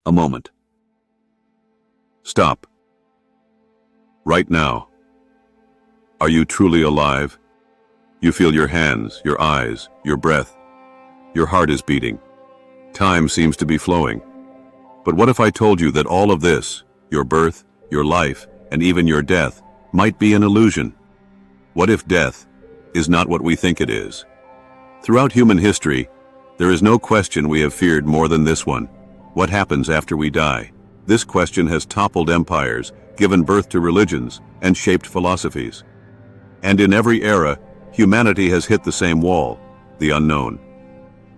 A moment. Stop. Right now. Are you truly alive? You feel your hands, your eyes, your breath. Your heart is beating. Time seems to be flowing. But what if I told you that all of this, your birth, your life, and even your death, might be an illusion? What if death is not what we think it is? Throughout human history, there is no question we have feared more than this one. What happens after we die? This question has toppled empires, given birth to religions, and shaped philosophies. And in every era, humanity has hit the same wall, the unknown.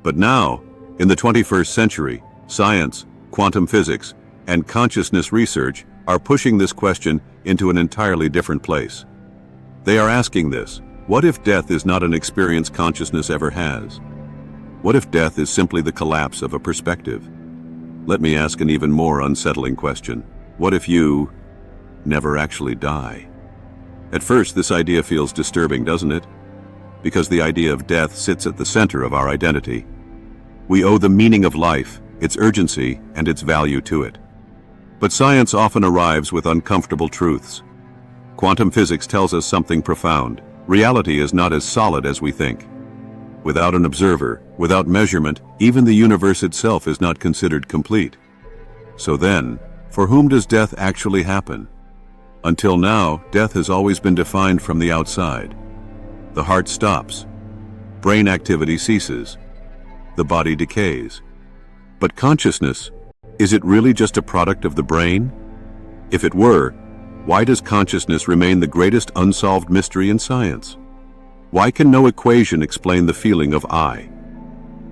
But now, in the 21st century, science, quantum physics, and consciousness research are pushing this question into an entirely different place. They are asking this: what if death is not an experience consciousness ever has? What if death is simply the collapse of a perspective? Let me ask an even more unsettling question. What if you never actually die? At first, this idea feels disturbing, doesn't it? Because the idea of death sits at the center of our identity. We owe the meaning of life, its urgency, and its value to it. But science often arrives with uncomfortable truths. Quantum physics tells us something profound. Reality is not as solid as we think. Without an observer, without measurement, even the universe itself is not considered complete. So then, for whom does death actually happen? Until now, death has always been defined from the outside. The heart stops. Brain activity ceases. The body decays. But consciousness, is it really just a product of the brain? If it were, why does consciousness remain the greatest unsolved mystery in science? Why can no equation explain the feeling of I?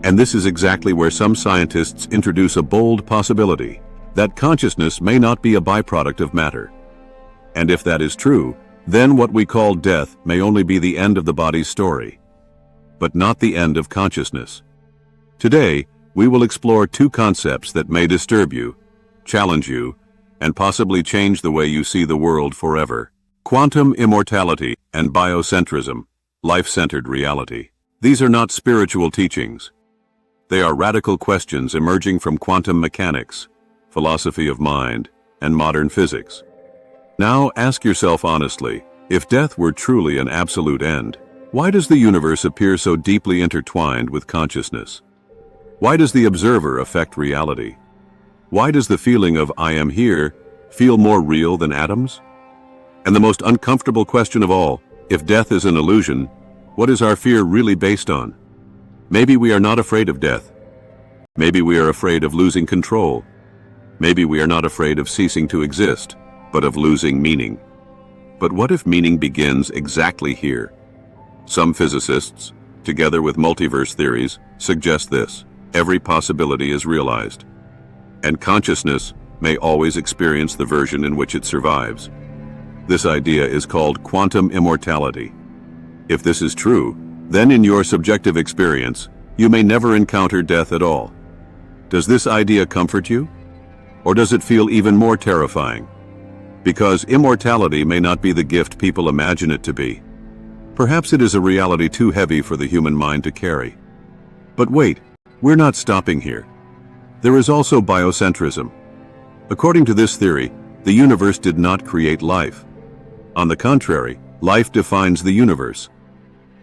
And this is exactly where some scientists introduce a bold possibility, that consciousness may not be a byproduct of matter. And if that is true, then what we call death may only be the end of the body's story, but not the end of consciousness. Today, we will explore two concepts that may disturb you, challenge you, and possibly change the way you see the world forever: quantum immortality and biocentrism, life-centered reality. These are not spiritual teachings. They are radical questions emerging from quantum mechanics, philosophy of mind, and modern physics. Now ask yourself honestly, if death were truly an absolute end, why does the universe appear so deeply intertwined with consciousness? Why does the observer affect reality? Why does the feeling of I am here feel more real than atoms? And the most uncomfortable question of all, if death is an illusion, what is our fear really based on? Maybe we are not afraid of death. Maybe we are afraid of losing control. Maybe we are not afraid of ceasing to exist, but of losing meaning. But what if meaning begins exactly here? Some physicists, together with multiverse theories, suggest this: every possibility is realized, and consciousness may always experience the version in which it survives. This idea is called quantum immortality. If this is true, then in your subjective experience, you may never encounter death at all. Does this idea comfort you? Or does it feel even more terrifying? Because immortality may not be the gift people imagine it to be. Perhaps it is a reality too heavy for the human mind to carry. But wait, we're not stopping here. There is also biocentrism. According to this theory, the universe did not create life. On the contrary, life defines the universe.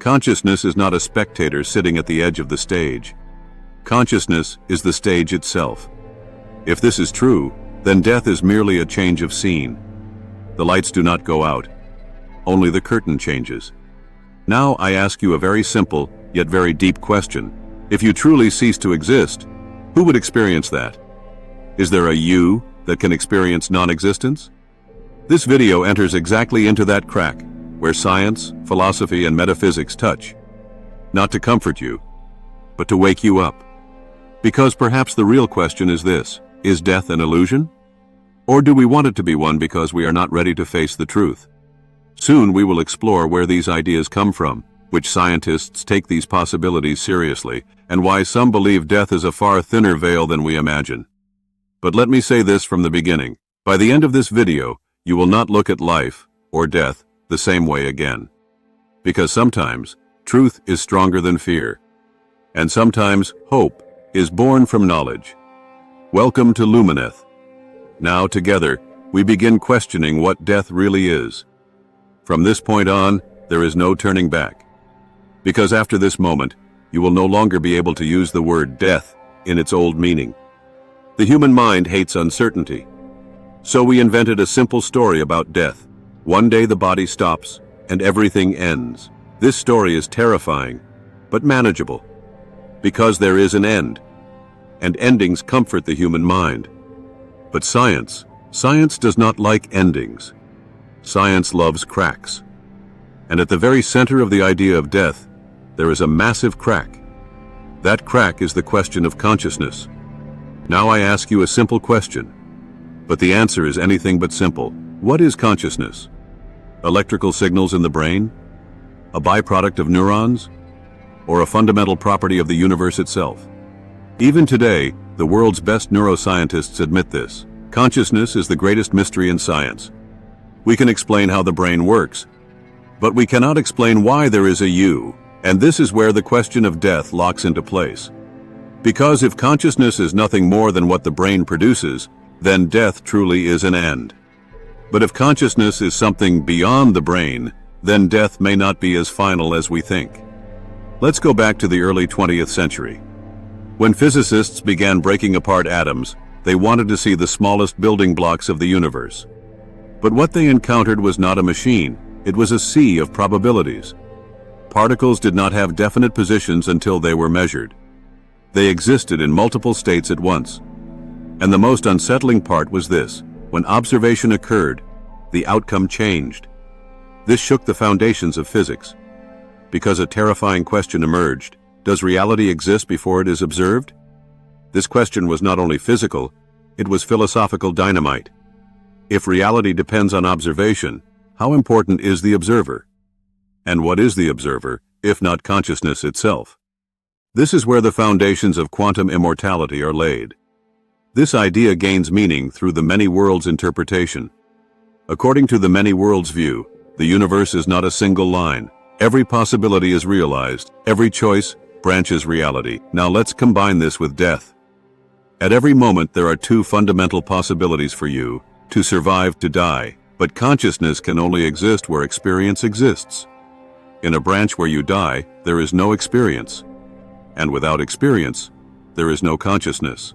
Consciousness is not a spectator sitting at the edge of the stage. Consciousness is the stage itself. If this is true, then death is merely a change of scene. The lights do not go out. Only the curtain changes. Now I ask you a very simple, yet very deep question. If you truly cease to exist, who would experience that? Is there a you that can experience non-existence? This video enters exactly into that crack, where science, philosophy, and metaphysics touch. Not to comfort you, but to wake you up. Because perhaps the real question is this: is death an illusion? Or do we want it to be one because we are not ready to face the truth? Soon we will explore where these ideas come from, which scientists take these possibilities seriously, and why some believe death is a far thinner veil than we imagine. But let me say this from the beginning. By the end of this video, you will not look at life, or death, the same way again. Because sometimes, truth is stronger than fear. And sometimes, hope is born from knowledge. Welcome to Lumineth. Now together, we begin questioning what death really is. From this point on, there is no turning back. Because after this moment, you will no longer be able to use the word death in its old meaning. The human mind hates uncertainty. So we invented a simple story about death. One day the body stops, and everything ends. This story is terrifying, but manageable. Because there is an end. And endings comfort the human mind. But science does not like endings. Science loves cracks. And at the very center of the idea of death, there is a massive crack. That crack is the question of consciousness. Now I ask you a simple question, but the answer is anything but simple. What is consciousness? Electrical signals in the brain? A byproduct of neurons? Or a fundamental property of the universe itself? Even today, the world's best neuroscientists admit this. Consciousness is the greatest mystery in science. We can explain how the brain works, but we cannot explain why there is a you, and this is where the question of death locks into place. Because if consciousness is nothing more than what the brain produces, then death truly is an end. But if consciousness is something beyond the brain, then death may not be as final as we think. Let's go back to the early 20th century. When physicists began breaking apart atoms, they wanted to see the smallest building blocks of the universe. But what they encountered was not a machine, it was a sea of probabilities. Particles did not have definite positions until they were measured. They existed in multiple states at once. And the most unsettling part was this: when observation occurred, the outcome changed. This shook the foundations of physics. Because a terrifying question emerged: does reality exist before it is observed? This question was not only physical, it was philosophical dynamite. If reality depends on observation, how important is the observer? And what is the observer, if not consciousness itself? This is where the foundations of quantum immortality are laid. This idea gains meaning through the many worlds interpretation. According to the many worlds view, the universe is not a single line. Every possibility is realized, every choice branches reality. Now let's combine this with death. At every moment there are two fundamental possibilities for you: to survive, to die. But consciousness can only exist where experience exists. In a branch where you die, there is no experience. And without experience, there is no consciousness.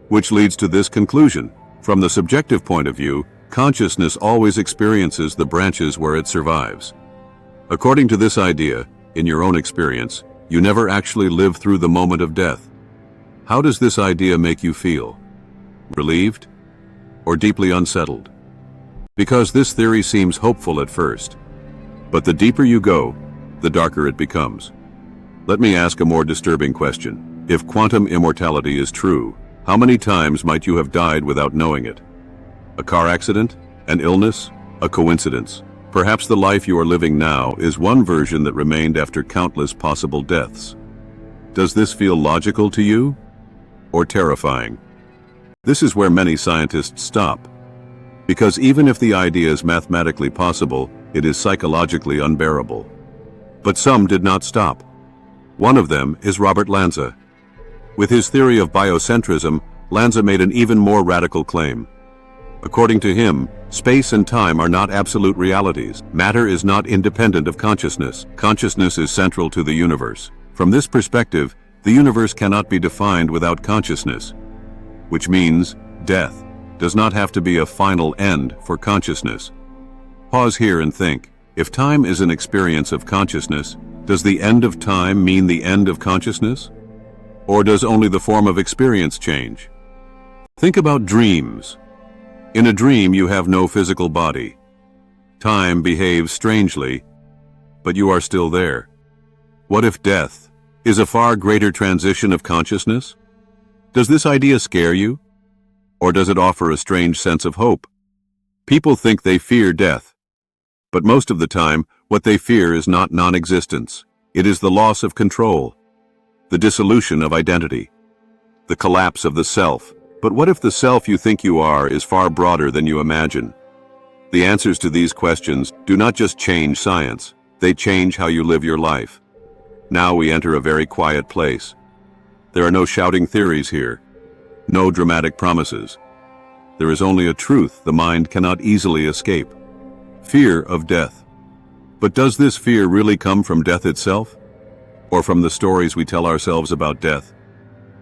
Which leads to this conclusion: from the subjective point of view, consciousness always experiences the branches where it survives. According to this idea, in your own experience, you never actually live through the moment of death. How does this idea make you feel? Relieved? Or deeply unsettled? Because this theory seems hopeful at first. But the deeper you go, the darker it becomes. Let me ask a more disturbing question. If quantum immortality is true, how many times might you have died without knowing it? A car accident? An illness? A coincidence? Perhaps the life you are living now is one version that remained after countless possible deaths. Does this feel logical to you? Or terrifying? This is where many scientists stop. Because even if the idea is mathematically possible, it is psychologically unbearable. But some did not stop. One of them is Robert Lanza. With his theory of biocentrism, Lanza made an even more radical claim. According to him, space and time are not absolute realities. Matter is not independent of consciousness. Consciousness is central to the universe. From this perspective, the universe cannot be defined without consciousness, which means death does not have to be a final end for consciousness. Pause here and think. If time is an experience of consciousness, does the end of time mean the end of consciousness? Or does only the form of experience change? Think about dreams. In a dream, you have no physical body. Time behaves strangely, but you are still there. What if death is a far greater transition of consciousness? Does this idea scare you? Or does it offer a strange sense of hope? People think they fear death, but most of the time, what they fear is not non-existence. It is the loss of control, the dissolution of identity, the collapse of the self. But what if the self you think you are is far broader than you imagine? The answers to these questions do not just change science, they change how you live your life. Now we enter a very quiet place. There are no shouting theories here, No dramatic promises. There is only a truth the mind cannot easily escape. Fear of death. But does this fear really come from death itself? Or from the stories we tell ourselves about death?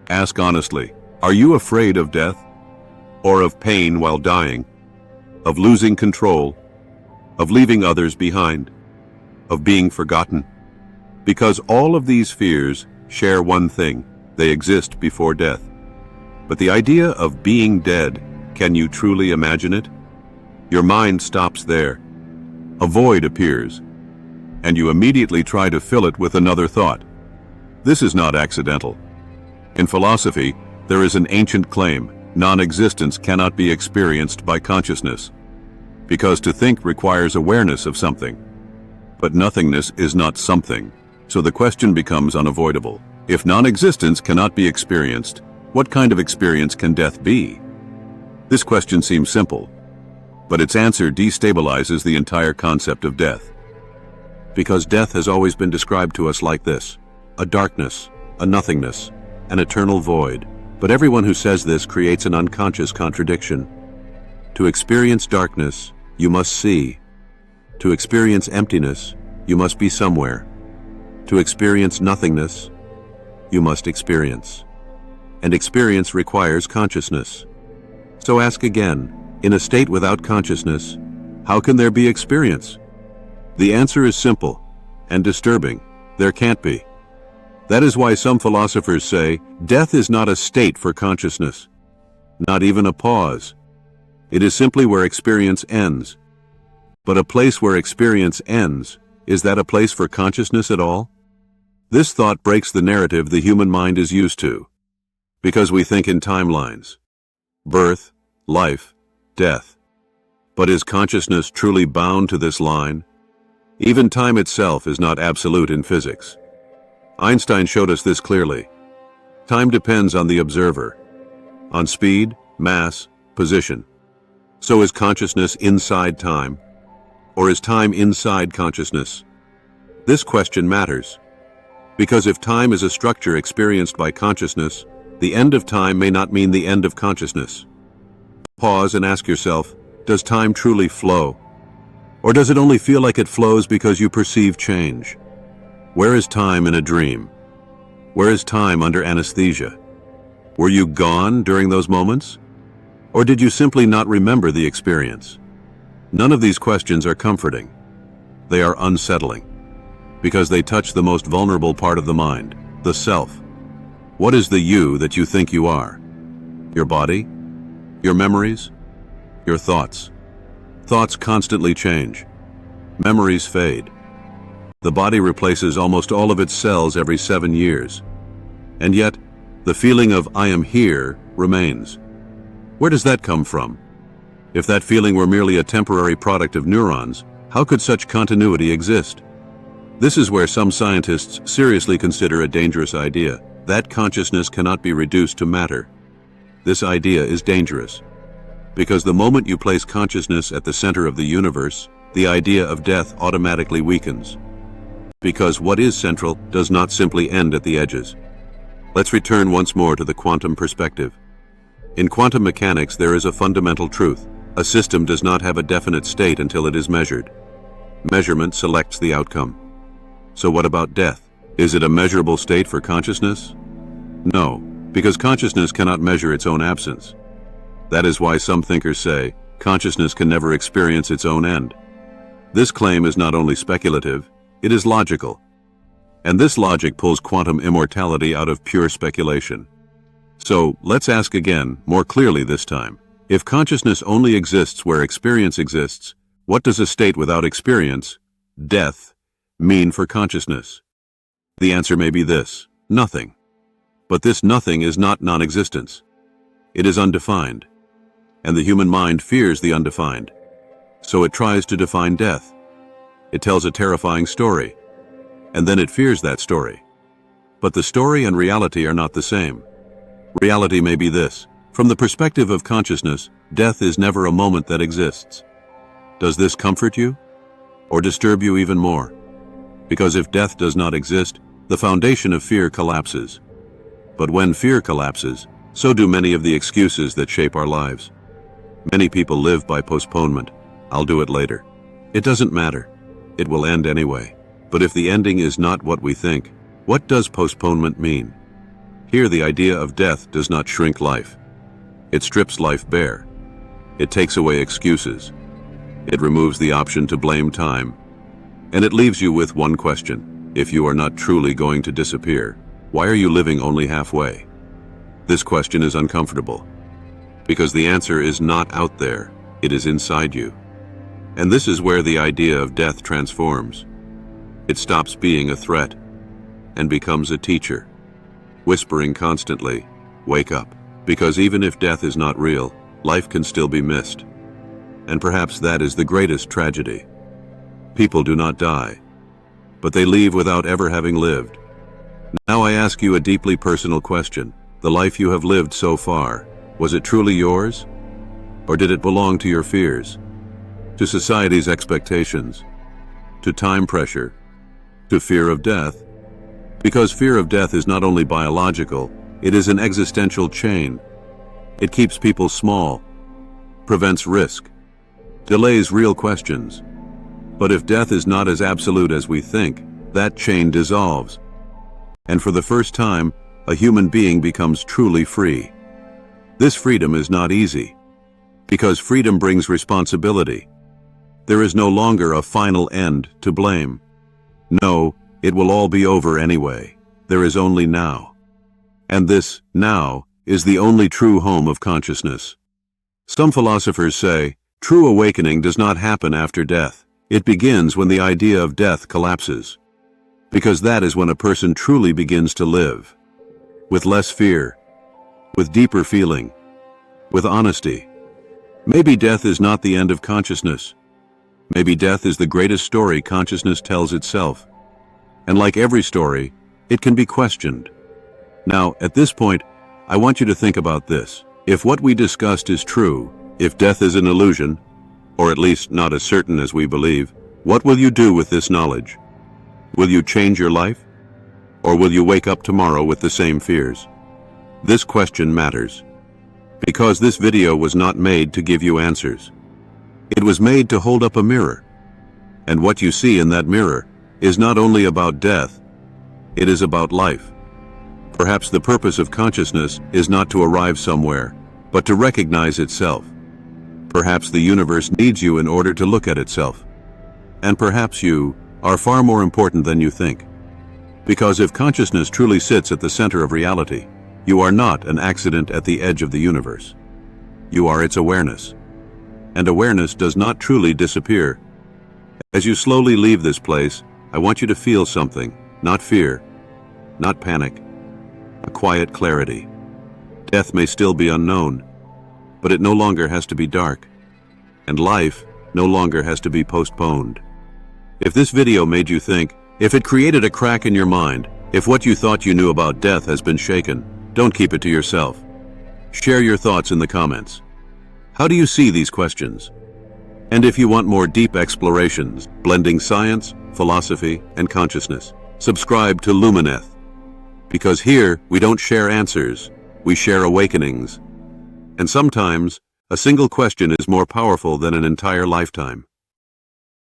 Ask honestly, are you afraid of death? Or of pain while dying? Of losing control? Of leaving others behind? Of being forgotten? Because all of these fears share one thing: they exist before death. But the idea of being dead, can you truly imagine it? Your mind stops there. A void appears, and you immediately try to fill it with another thought. This is not accidental. In philosophy, there is an ancient claim: non-existence cannot be experienced by consciousness. Because to think requires awareness of something. But nothingness is not something, so the question becomes unavoidable. If non-existence cannot be experienced, what kind of experience can death be? This question seems simple, but its answer destabilizes the entire concept of death. Because death has always been described to us like this: a darkness, a nothingness, an eternal void. But everyone who says this creates an unconscious contradiction. To experience darkness, you must see. To experience emptiness, you must be somewhere. To experience nothingness, you must experience. And experience requires consciousness. So ask again, in a state without consciousness, how can there be experience? The answer is simple and disturbing: there can't be. That is why some philosophers say, death is not a state for consciousness, not even a pause. It is simply where experience ends. But a place where experience ends, is that a place for consciousness at all? This thought breaks the narrative the human mind is used to. Because we think in timelines: birth, life, death. But is consciousness truly bound to this line? Even time itself is not absolute in physics. Einstein showed us this clearly. Time depends on the observer, on speed, mass, position. So is consciousness inside time? Or is time inside consciousness? This question matters. Because if time is a structure experienced by consciousness, the end of time may not mean the end of consciousness. Pause and ask yourself, does time truly flow? Or does it only feel like it flows because you perceive change? Where is time in a dream? Where is time under anesthesia? Were you gone during those moments? Or did you simply not remember the experience? None of these questions are comforting. They are unsettling, because they touch the most vulnerable part of the mind, the self. What is the you that you think you are? Your body? Your memories? Your thoughts? Thoughts constantly change. Memories fade. The body replaces almost all of its cells every 7 years. And yet, the feeling of I am here remains. Where does that come from? If that feeling were merely a temporary product of neurons, how could such continuity exist? This is where some scientists seriously consider a dangerous idea, that consciousness cannot be reduced to matter. This idea is dangerous, because the moment you place consciousness at the center of the universe, the idea of death automatically weakens. Because what is central does not simply end at the edges. Let's return once more to the quantum perspective. In quantum mechanics, there is a fundamental truth. A system does not have a definite state until it is measured. Measurement selects the outcome. So what about death? Is it a measurable state for consciousness? No, because consciousness cannot measure its own absence. That is why some thinkers say, consciousness can never experience its own end. This claim is not only speculative, it is logical. And this logic pulls quantum immortality out of pure speculation. So, let's ask again, more clearly this time. If consciousness only exists where experience exists, what does a state without experience, death, mean for consciousness? The answer may be this: nothing. But this nothing is not non-existence. It is undefined. And the human mind fears the undefined. So it tries to define death. It tells a terrifying story. And then it fears that story. But the story and reality are not the same. Reality may be this: from the perspective of consciousness, death is never a moment that exists. Does this comfort you? Or disturb you even more? Because if death does not exist, the foundation of fear collapses. But when fear collapses, So do many of the excuses that shape our lives. Many people live by postponement. I'll do it later. It doesn't matter. It will end anyway. But if the ending is not what we think, what does postponement mean? Here the idea of death does not shrink life. It strips life bare. It takes away excuses. It removes the option to blame time. And it leaves you with one question. If you are not truly going to disappear, why are you living only halfway? This question is uncomfortable, because the answer is not out there, it is inside you. And this is where the idea of death transforms. It stops being a threat and becomes a teacher, whispering constantly, "Wake up." Because even if death is not real, life can still be missed. And perhaps that is the greatest tragedy. People do not die, but they leave without ever having lived. Now I ask you a deeply personal question. The life you have lived so far, was it truly yours? Or did it belong to your fears? To society's expectations? To time pressure? To fear of death? Because fear of death is not only biological, it is an existential chain. It keeps people small, prevents risk, delays real questions. But if death is not as absolute as we think, that chain dissolves. And for the first time, a human being becomes truly free. This freedom is not easy, because freedom brings responsibility. There is no longer a final end to blame. No, it will all be over anyway. There is only now. And this now is the only true home of consciousness. Some philosophers say, true awakening does not happen after death. It begins when the idea of death collapses. Because that is when a person truly begins to live. With less fear, with deeper feeling, with honesty. Maybe death is not the end of consciousness. Maybe death is the greatest story consciousness tells itself. And like every story, it can be questioned. Now, at this point, I want you to think about this. If what we discussed is true, if death is an illusion, or at least not as certain as we believe, what will you do with this knowledge? Will you change your life? Or will you wake up tomorrow with the same fears? This question matters, because this video was not made to give you answers. It was made to hold up a mirror. And what you see in that mirror is not only about death, it is about life. Perhaps the purpose of consciousness is not to arrive somewhere, but to recognize itself. Perhaps the universe needs you in order to look at itself. And perhaps you are far more important than you think. Because if consciousness truly sits at the center of reality, you are not an accident at the edge of the universe. You are its awareness. And awareness does not truly disappear. As you slowly leave this place, I want you to feel something, not fear, not panic, a quiet clarity. Death may still be unknown, but it no longer has to be dark, and life no longer has to be postponed. If this video made you think, if it created a crack in your mind, if what you thought you knew about death has been shaken, don't keep it to yourself. Share your thoughts in the comments. How do you see these questions? And if you want more deep explorations, blending science, philosophy, and consciousness, subscribe to Lumineth. Because here, we don't share answers, we share awakenings. And sometimes, a single question is more powerful than an entire lifetime.